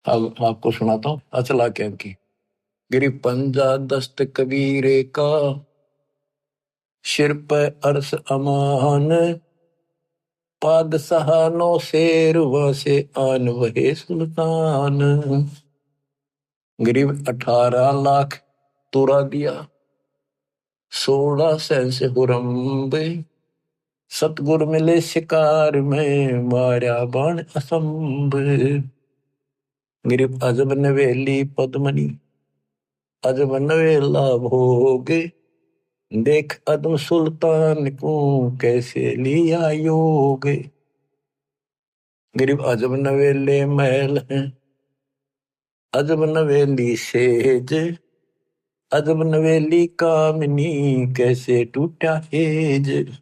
अब आपको सुनाता हूँ अचला कैब की। गिरी पंजा दस्त कबीरे का, सिर पे अर्श अमान, पादशाह नो शेर वसे आन वहे सुल्तान। गरीब 18 लाख तुरा दिया, 16 से हुरम्ब, सतगुर मिले शिकार में मारा बाण असंभ। गरीब अजब नवेली पद्मनी, अजब नवेला भोगे, देख अदम सुल्तान को कैसे लिया योग। गरीब अजब नवेले महल हैं, अजब नवेली सेज, अजब नवेली कामनी कैसे टूटा हेज।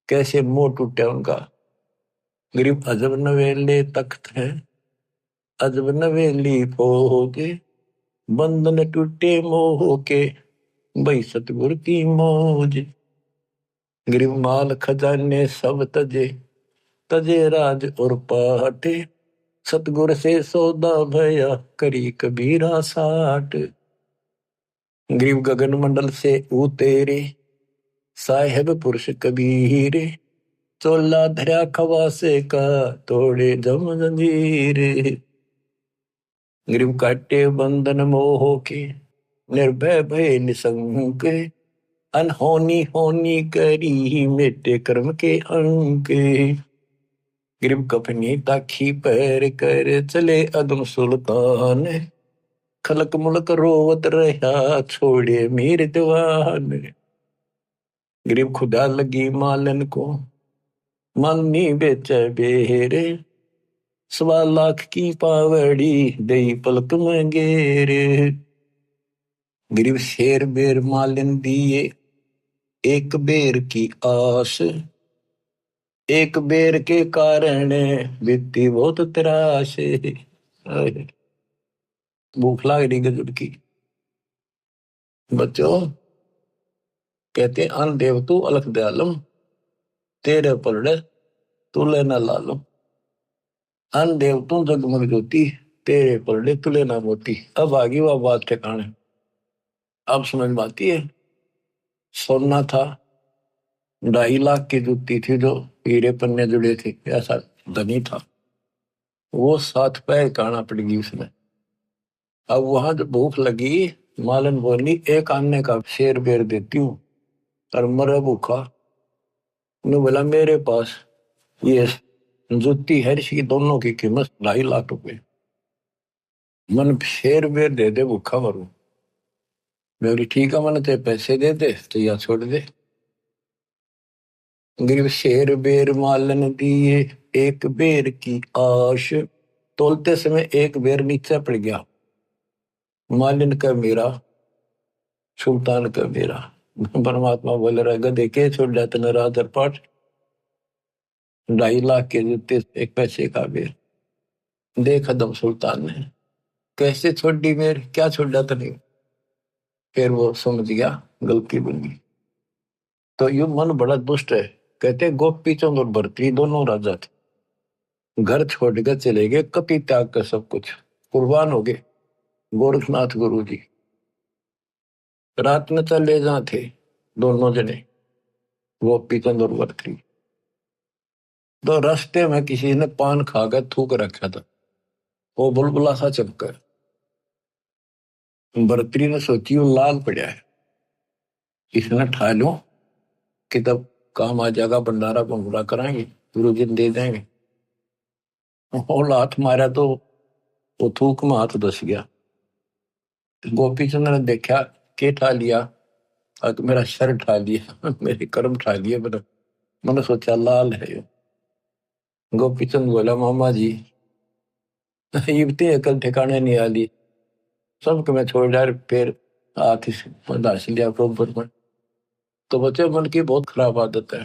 कैसे मोह टूटा उनका। गरीब अजब नवेले तख्त है, अजब नवेली फौजे, बंधन टूटे मोह के भाई सतगुर की मौज। गरीब माल खजाने सब तजे, तजे राज और पाटे, सतगुर से सौदा भया करी कबीरा साठ। गरीब गगन मंडल से उतेरे, साहेब पुरुष कबीर, चोला धरा खवासे का तोड़े जम जंजीर। गरीब काटे बंधन मोह के, निर्भय भय निसंक, अनहोनी होनी करी मेटे कर्म के अंक। गरीब कफनी ताखी पैर कर चले अदम सुल्तान, खलक मुलक रोवत रहा छोड़े मीर दीवान। गरीब खुदा लगी मालन को, मालनी बेचे बेरे, 1.25 लाख की पावड़ी दई पलक में गेरे। गरीब शेर बेर मालन दिए, एक बेर की आस, एक बेर के कारण बीती बहुत त्रास। भूख लाग रही गजब की। बच्चों कहते अन देव तू अलख दयालम, तेरे पलड़े तुले न लालम। अन देव तू जगमग ज्योति, तेरे पलड़े तुले न मोती। अब आगे वह बात ठिकाने, अब समझ में आती है। सोना था, 2.5 लाख की जूती थी जो हीरे पन्ने जुड़े थे, ऐसा धनी था वो। 7 पैर काना पड़ गई उसमें। अब वहां जब भूख लगी, मालन बोली एक आने का शेर बेर देती हूँ और मरे भूखा। ने बोला मेरे पास ये जूती है, इसकी दोनों की कीमत 2.5 लाख रुपए। मन शेर बेर दे दे भूखा मरू। मैं बोली ठीक है, मन ते पैसे दे दे तो या छोड़ दे। गरीब शेर बेर मालन दिए, एक बेर की आश, तोलते समय एक बेर नीचे पड़ गया। मालिन का मेरा, सुल्तान का मेरा। परमात्मा बोल रहा गधे के छोड़ जाते न राजर पाठ, 2.5 लाख के जूते एक पैसे का बेर। देख दम सुल्तान ने कैसे छोड़ दी मेर, क्या छोड़ जाता नहीं। फिर वो समझ गया गलती बन गई। तो यू मन बड़ा दुष्ट है। कहते गोपी चंद और भरतरी दोनों राजा थे, घर छोड़ कर चले गए, कपि त्याग कर सब कुछ कुर्बान हो गए। गोरखनाथ गुरु जी रात में चले जा थे दोनों जने, गोपी चंद और भरतरी। तो रास्ते में किसी ने पान खाकर थूक रखा था, वो बुलबुला सा चपका। भरतरी ने सोची वो लाल पड़ा है, इसने ठा लो कि तब काम आ जाएगा, भंडारा भंडारा कराएंगे, गुरु जी दे देंगे। और हाथ मारा तो वो थूक में हाथ धस गया। गोपी चंद ने देखा के ठा लिया, मेरा सर ठा लिया, मेरे कर्म ठा लिए। मैंने सोचा लाल है यो। गोपी चंद बोला मामा जी इतनी अकल ठिकाने नहीं आली, सबको मैं छोड़ डाल फिर हाथ धस लिया गोबर में। तो बच्चे मन की बहुत खराब आदत है।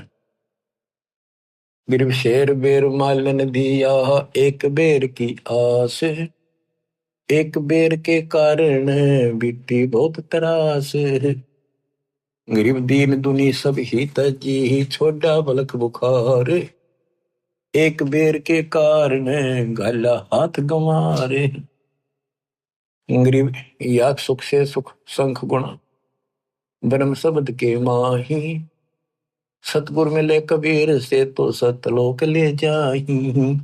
गिरव शेर बेर मालन दिया, एक बेर की आस, एक बेर के कारण बीती बहुत त्रास। गरीब दीन दुनी सब ही तजी, छोड़ा बलक बुखार, एक बेर के कारण गाला हाथ गंवारे। गरीब या सुख से सुख संख गुणा ब्रह्म शब्द के माही। सतगुर मिले कबीर से तो सतलोक ले जाही।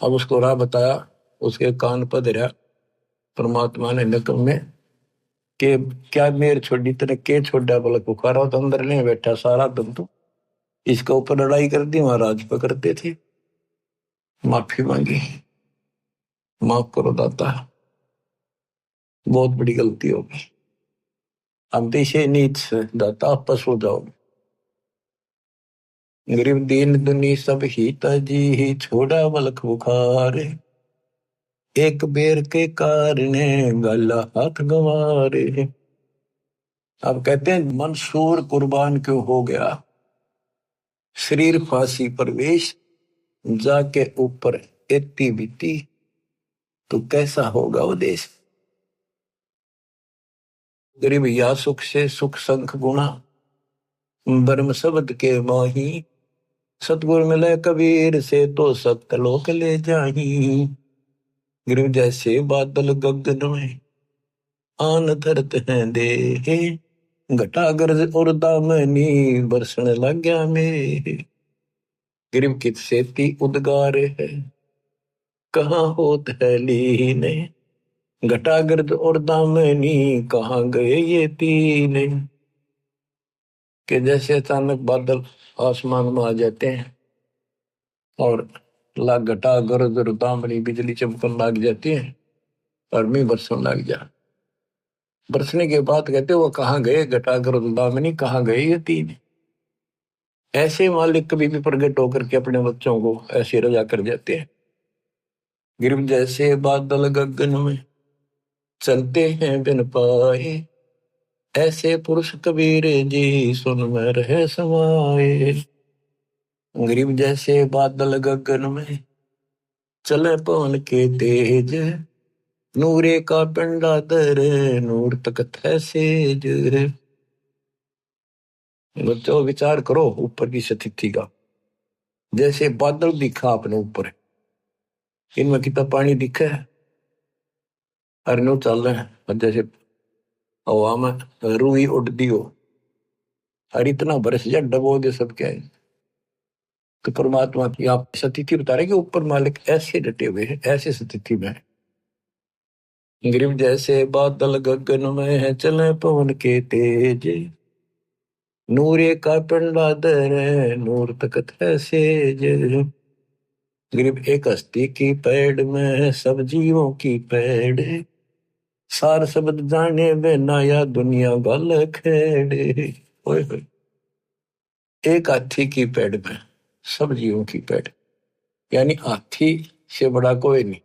अब उसको राह बताया, उसके कान पर धरा परमात्मा ने नकम में के क्या मेर छोड़ी तेने के छोड़ा बोला पुकारा तो अंदर ले बैठा सारा दिन तो इसके ऊपर लड़ाई कर दी। महाराज पकड़ते थे, माफी मांगी, माफ करो दाता, बहुत बड़ी गलती होगी, अब दिशे नीच दाता आपस हो जाओ। गरीब दीन दुनी सब ही तजी ही छोड़ा बलख बुखार। एक बेर के कारणे गला हाथ गंवारे। अब कहते हैं मंसूर कुर्बान क्यों हो गया, शरीर फांसी परवेश जाके ऊपर एती बीती तो कैसा होगा वो देश। गरीब या सुख से सुख संख गुणा ब्रह्म शब्द के माही। सतगुर मिले कबीर से तो सतलोक ले जाही। गरीब जैसे बादल गगन में आन धरत हैं देहे। घटा गरज और दामनी बरसने लग गया मेरे। गरीब कित सेती उद्गार है कहाँ होत है लीने। घटा गर्द और दामनी कहाँ गए ये तीने। कि जैसे अचानक बादल आसमान में आ जाते हैं और लाग घटा गर्द और दामनी बिजली चमकन लग जाती है और मी बरसने लग जा। बरसने के बाद कहते वो कहाँ गए घटा गर्द दामनी कहाँ गए ये तीन। ऐसे मालिक कभी भी प्रकट होकर के अपने बच्चों को ऐसे रजा कर जाते हैं। गिरव जैसे बादल गगन में चलते हैं बिन पाए। ऐसे पुरुष कबीर जी सुन में रहे समाए। गरीब जैसे बादल गगन में चले पवन के तेज। नूरे का पिंडा दर नूर तकत है सेज। बच्चों विचार करो ऊपर की स्थिति का। जैसे बादल दिखा अपने ऊपर, इनमें कितना पानी दिखा है और नो चल रहे हैं और जैसे हवा में रूई उड़ती हो और इतना बरस जा डबो दे सब क्या है। तो परमात्मा की आप स्थिति बता रहे कि ऊपर मालिक ऐसे डटे हुए हैं, ऐसे स्थिति में है। गरीब जैसे बादल गगन में है चले पवन के तेज। नूरे का पिंडा दर नूर तकत है सेज। गरीब एक हस्ती की पैड़ में सब जीवों की पैड़। सार शब्द जाने बिना या दुनिया गल खेड़े। ओए होए, एक हाथी की पैड़ में सब जीवों की पैड़, यानी हाथी से बड़ा कोई नहीं,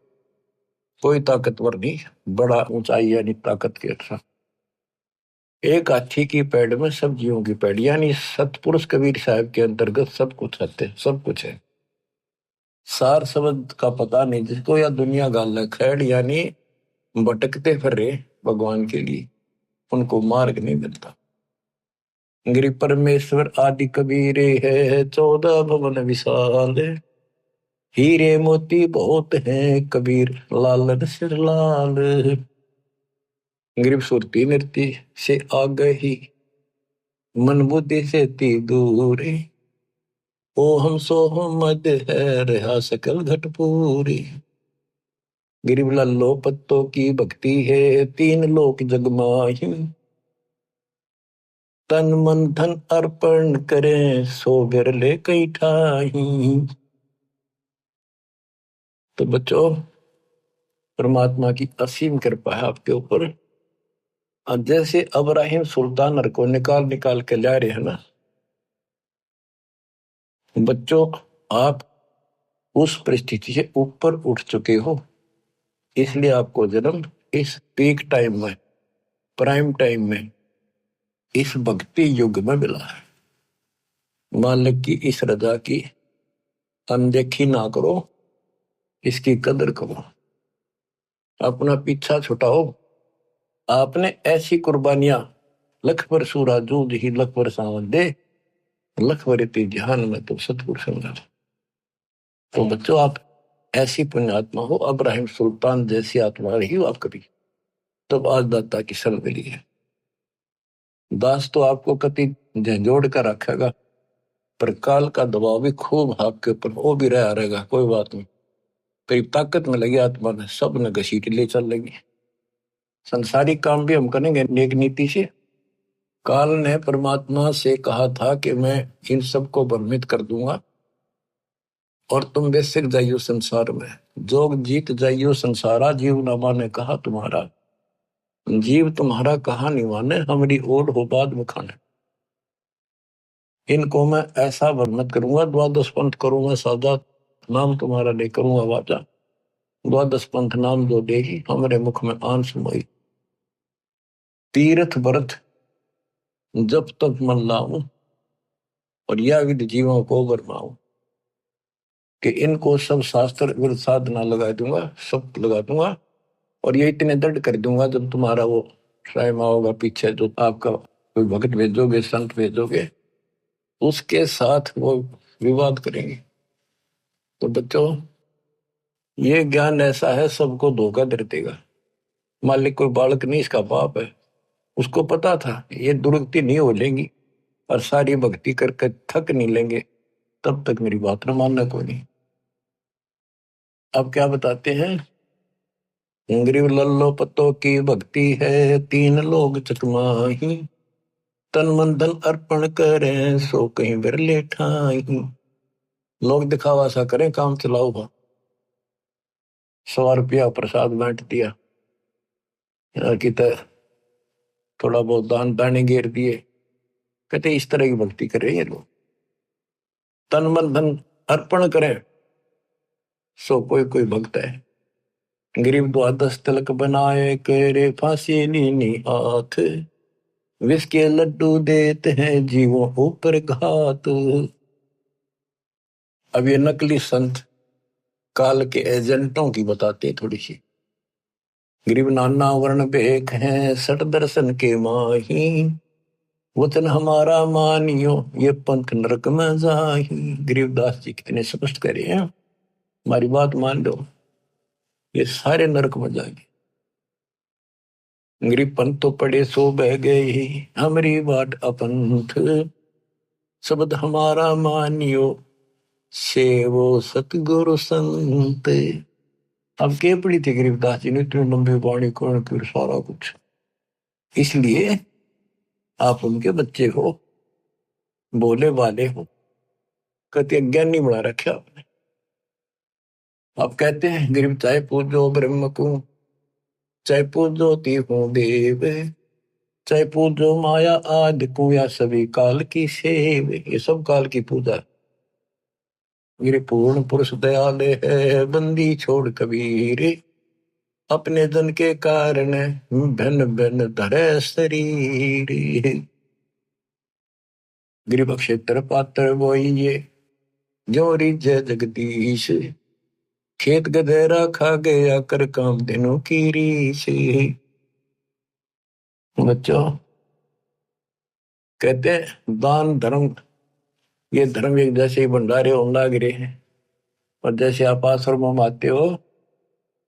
कोई ताकतवर नहीं, बड़ा ऊंचाई यानी ताकत के अच्छा। एक हाथी की पैड़ में सब जीवों की पैड़, यानी सतपुरुष कबीर साहब के अंतर्गत सब कुछ है, सब कुछ है। सार शब्द का पता नहीं जिसको या दुनिया गाल खैड़, यानी भटकते फिर रहे भगवान के लिए, उनको मार्ग नहीं मिलता। गिरि परमेश्वर आदि कबीरे है 14 भवन विशाल। हीरे मोती बहुत हैं कबीर लालन सिर लाल। गिरिव सुरती नृत्य से आ गई मन बुद्धि से ती दूर। ओ हम सो हम मद है रहा सकल घट पूरी। गिरिव लल्लो पत्तों की भक्ति है 3 लोक जगमाही। तन मन धन अर्पण करें सो बिरले कई ठाही। तो बच्चों परमात्मा की असीम कृपा है आपके ऊपर। अब जैसे अब्राहिम सुल्तान को निकाल निकाल के ला रहे हैं ना बच्चों, आप उस परिस्थिति से ऊपर उठ चुके हो, इसलिए आपको जन्म इस पीक टाइम में, प्राइम टाइम में, इस भक्ति युग में मिला है। मालिक की इस रजा की अनदेखी ना करो, इसकी कदर करो, अपना पीछा छुटाओ। आपने ऐसी कुर्बानियां लख पर सूरा जूझ ही लख पर सावन दे। लख पर इतनी जहान में तो सतपुर समझा। तो बच्चों, आप ऐसी पुण्यात्मा हो, अब्राहिम सुल्तान जैसी आत्मा रही हो आप कभी, तब आज दाता की शरण मिली है। दास तो आपको कति झंझोड़ कर रखेगा, पर काल का दबाव भी खूब आपके ऊपर वो भी रहा रहेगा, कोई बात नहीं। करीब ताकत में लगी आत्मा में, सब ने घसीट ले चल लेगी। संसारिक काम भी हम करेंगे नेक नीति से। काल ने परमात्मा से कहा था कि मैं इन सबको भ्रमित कर दूंगा और तुम बेसिक जाइयो संसार में, जोग जीत जाइयो संसारा। जीव न माने कहा तुम्हारा, जीव तुम्हारा कहा नहीं माने, हमारी ओढ़ हो बाद में खाने। इनको मैं ऐसा वर्णित करूंगा, द्वादश पंथ करूंगा साजा, नाम तुम्हारा ले करूंगा वाचा। द्वादश पंथ नाम जो देगी, हमारे मुख में आन सुमाई। तीर्थ व्रत जब तक मन लाऊं, और यह विधि जीवों को बरमाऊं, कि इनको सब शास्त्र विरुद्ध साधना लगा दूंगा, सब लगा दूंगा। और ये इतने दृढ़ कर दूंगा, जब तुम्हारा वो टाइम आओगा पीछे, जो आपका कोई भगत भेजोगे, संत भेजोगे, उसके साथ वो विवाद करेंगे। तो बच्चों, ये ज्ञान ऐसा है, सबको धोखा दे देगा। मालिक कोई बालक नहीं, इसका बाप है, उसको पता था ये दुर्गति नहीं हो लेंगी, और सारी भक्ति करके थक नहीं लेंगे, तब तक मेरी बात न मानना कोई नहीं। अब क्या बताते हैं, गरीब लल्लो पत्तो की भक्ति है, तीन लोग चकमाही। तन मन धन अर्पण करें, सो कहीं बिरले ठाई। लोग दिखावा सा करें, काम चलाओ बा, 100 रुपया प्रसाद बांट दिया, कि थोड़ा बहुत दान दाने घेर दिए, कहते इस तरह की भक्ति कर रहे हैं ये लोग। तन मन धन अर्पण करें, सो कोई कोई भक्त है। गरीब द्वादश तिलक बनाए, करे फांसी नीनी हाथ। विष के लड्डू देते हैं, जीवों ऊपर घात। अब ये नकली संत काल के एजेंटों की बताते थोड़ी सी। गरीब नाना वर्ण भेख हैं, सट दर्शन के माही। वचन हमारा मानियो, ये पंथ नरक में जाही। गरीबदास जी कितने स्पष्ट करे हैं, हमारी बात मान लो, ये सारे नरक में जाएंगे। गरीब पंथ तो पड़े सो बह गए, हमारी बाट अपंथ। शब्द हमारा मानियो, सेवो सतगुरु संत। अब के पड़ी थी गरीबदास जी ने इतनी लंबी वाणी, कौन की सारा कुछ। इसलिए आप उनके बच्चे हो, बोले वाले हो, कहते ज्ञानी बना रखे आपने। आप कहते हैं गरीब चाहे पूजो ब्रह्म को, चाहे पूजो तीहू देव, चाहे पूजो माया आदि को, या सभी काल की सेव। ये सब काल की पूजा। मेरे पूर्ण पुरुष दयाल है, बंदी छोड़ कबीर। अपने जन के कारण भन भन धरे शरीर। गरीब क्षेत्र पात्र बोइए, जो रिजय जगदीश। खेत गधेरा खा गया, कर काम दिनों की रीस। बच्चों, कहते हैं दान धर्म, ये धर्म एक जैसे ही भंडारे होने लग रहे हैं। और जैसे आप आश्रम में आते हो,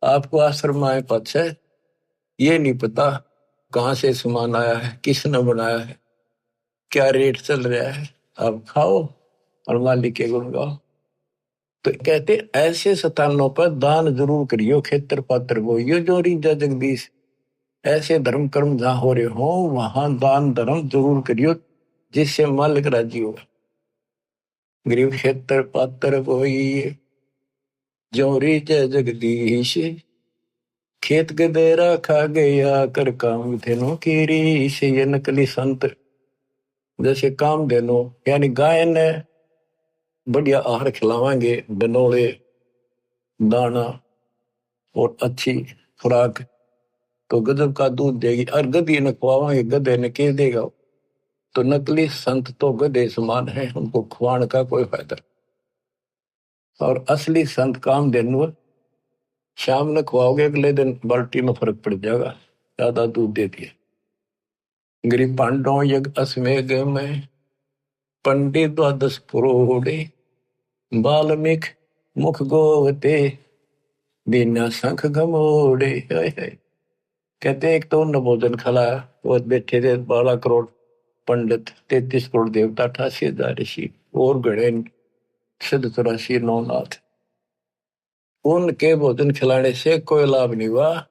आपको आश्रम आए पाछे ये नहीं पता कहाँ से सामान आया है, किसने बनाया है, क्या रेट चल रहा है। आप खाओ और मालिक के गुण गाओ। तो कहते ऐसे स्थानों पर दान जरूर करियो, खेतर पात्र बोइयो, जो रीजा जगदीश। ऐसे धर्म कर्म जहां हो रहे हो, वहां दान धर्म जरूर करियो, जिससे मालिक राजी होगा। गरीब खेतर पात्र बोइए, जो रीजा जगदीश। खेत गदेरा खा गया, कर काम धेनु की रीस। ये नकली संत जैसे काम धेनु, यानी गाय ने बढ़िया आहार खिलावांगे, बनोले दाना और अच्छी खुराक, तो गजब का दूध देगी। और गधे ने खुआवांगे, गधे ने के देगा। तो नकली संत तो गधे समान है, उनको खुआने का कोई फायदा। और असली संत काम धेनु, शाम ने खुआओगे, अगले दिन बाल्टी में फर्क पड़ जाएगा, ज्यादा दूध दे दिए। गरीब पांडव यज्ञ अश्वमेघ में, पंडित द्वादश पुरोड़े। वाल्मीकि मुख गोवते बिना शंख घमोड़े। कहते एक तो उन भोजन खिलाया, वो बैठे थे 12 करोड़ पंडित, 33 करोड़ देवता, 88,000 ऋषि और गणे सिद्ध 84 नौनाथ। उनके भोजन खिलाने से कोई लाभ नहीं हुआ।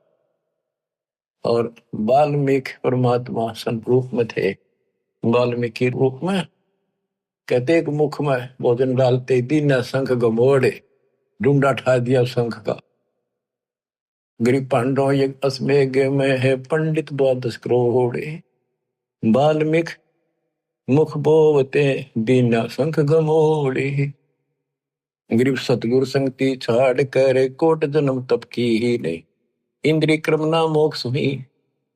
और वाल्मीकि परमात्मा संत रूप में थे, वाल्मीकि रूप में। कहते एक मुख में भोजन डालते दीना शंख गमोड़े, ढूंढा ठा दिया शंख का। गरीब पांडव ये अस्मेघ में है पंडित 12 करोड़। वाल्मीकि मुख बोवते दीना शंख गमोड़े। गरीब सतगुरु संगति छाड़ कर कोट जन्म तप की ही नहीं, इंद्रिय क्रम ना मोक्ष हुई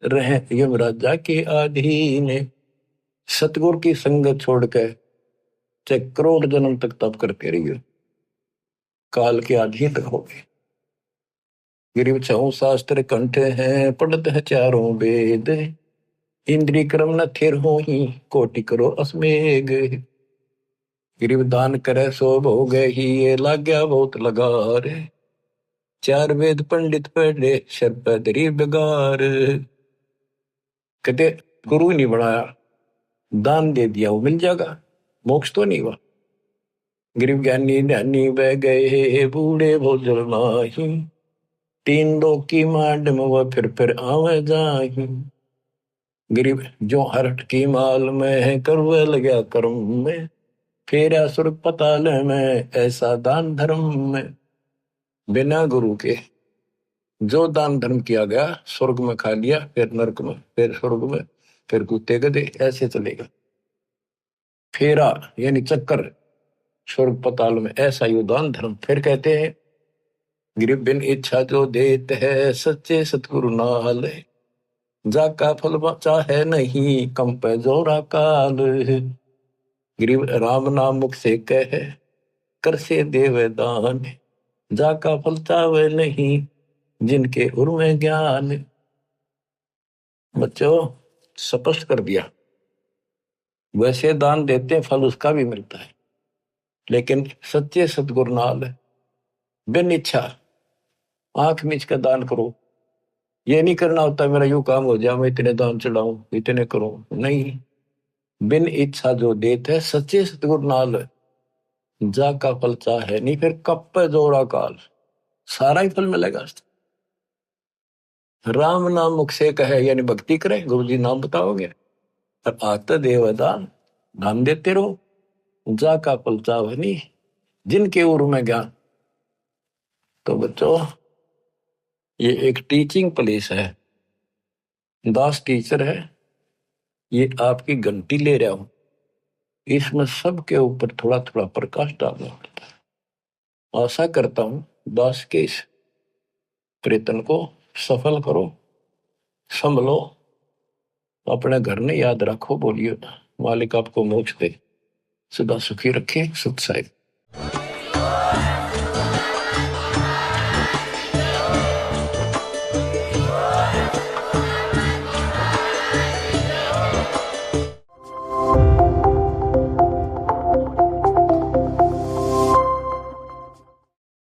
रह यमराजा के अधीन। सतगुरु की संगत छोड़कर चाहे करोड़ जन्म तक तप करते रहिए, काल के अधीन तक हो गए। गरीब 6 शास्त्र कंठ हैं, पढ़त है 4 वेद, इंद्रिय क्रम न थिर हो ही कोटि करो अस्मेघ। गरीब दान करे सो भोग ही ये लाग्या बहुत लगार, 4 वेद पंडित पढ़े शर पे दरी बेगार। कहते गुरु नहीं बनाया, दान दे दिया, वो मिल जाएगा, मोक्ष तो नहीं हुआ। गरीब ज्ञानी ध्यानी बह गए बूढ़े भोजल माही, 3 लोक की मांड में वह फिर आवे जाही। गरीब जो हरट की माल में है करवे लगा कर्म में, फेरा स्वर्ग पताल में ऐसा दान धर्म में। बिना गुरु के जो दान धर्म किया गया, स्वर्ग में खा लिया, फिर नरक में, फिर स्वर्ग में, फिर कुत्ते गधे, ऐसे चलेगा। फेरा यानी चक्कर, स्वर्ग पताल में, ऐसा यो दान धर्म। फिर कहते हैं गरीब बिन इच्छा जो देत है सच्चे सतगुरु नाल, जाका फल चाहे नहीं कम पे जोरा काल। गरीब राम नाम मुख से कहे कर से देव दान, जाका फल चाहे नहीं जिनके उर में ज्ञान। बच्चों स्पष्ट कर दिया, वैसे दान देते फल उसका भी मिलता है, लेकिन सच्चे सतगुरु नाल बिन इच्छा आंख मीच का दान करो। ये नहीं करना होता मेरा यूं काम हो जाए, मैं इतने दान चढ़ाऊं, इतने करूं, नहीं। बिन इच्छा जो देते है सच्चे सतगुरु नाल, जा का फल चाहे नहीं फिर कप पे जोड़ा काल, सारा ही फल मिलेगा। राम नाम मुख से कहे यानी भक्ति करे, गुरु जी नाम बताओगे और आता देवदान नाम देते रहो, जा का फल चाहे नहीं जिनके उर में ज्ञान। तो बच्चों ये एक टीचिंग प्लेस है, दास टीचर है, ये आपकी घंटी ले रहा हूं, इसमें सबके ऊपर थोड़ा थोड़ा प्रकाश डालना पड़ता है। आशा करता हूं दास के इस प्रयत्न को सफल करो, संभलो, अपने घर ने याद रखो, बोलियो मालिक आपको मोक्ष दे, सदा सुखी रखे। सुख साहिब।